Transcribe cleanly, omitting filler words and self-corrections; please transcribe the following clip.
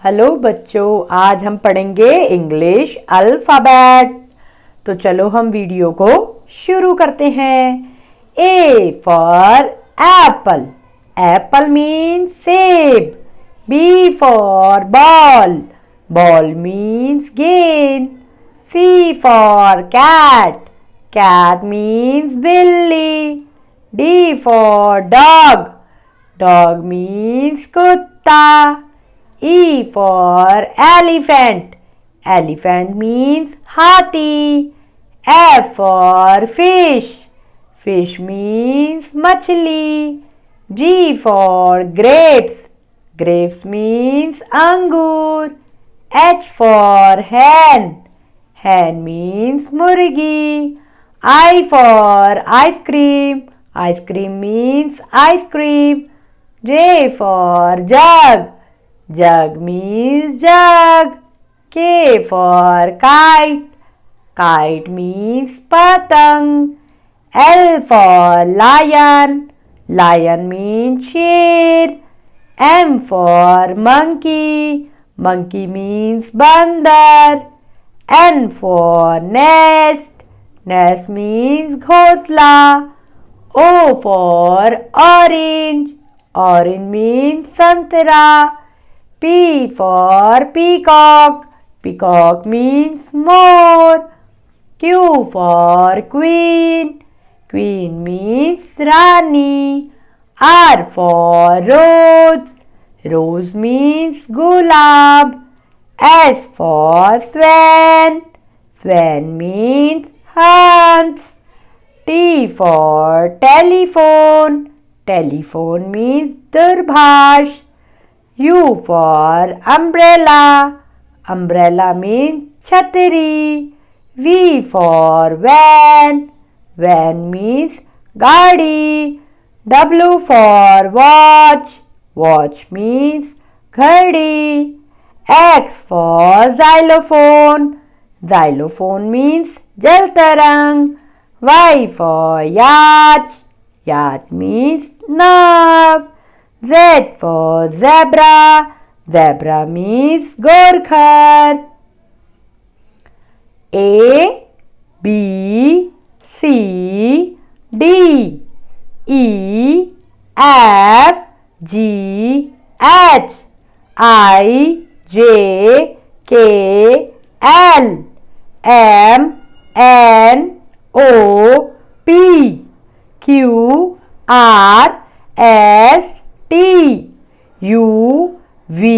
Hello बच्चों, आज हम पढ़ेंगे इंग्लिश अल्फ़ाबेट। तो चलो हम वीडियो को शुरू करते हैं। A for apple, apple means सेब। B for ball, ball means गेंद। C for cat, cat means बिल्ली। D for dog, dog means कुत्ता। E for elephant, elephant means हाथी. F for fish, fish means मछली. G for grapes, grapes means अंगूर. H for hen, hen means मुर्गी. I for ice cream, ice cream means ice cream. J for jug, jug means jug. K for kite, kite means patang. L for lion, lion means शेर. M for monkey, monkey means बंदर. N for nest, nest means घोंसला. O for orange, orange means संतरा. P for peacock, peacock means more. Q for queen, queen means Rani. R for rose, rose means gulab. S for swan, swan means हंस. T for telephone, telephone means दूरभाष. U for umbrella, umbrella means छतरी. V for van, van means गाड़ी. W for watch, watch means घड़ी. X for xylophone, xylophone means जल तरंग. Y for yacht, yacht means now. Z for zebra, zebra means गोरखर. A, B, C, D, E, F, G, H, I, J, K, L, M, N, O, P, Q, R, S, T, U, V,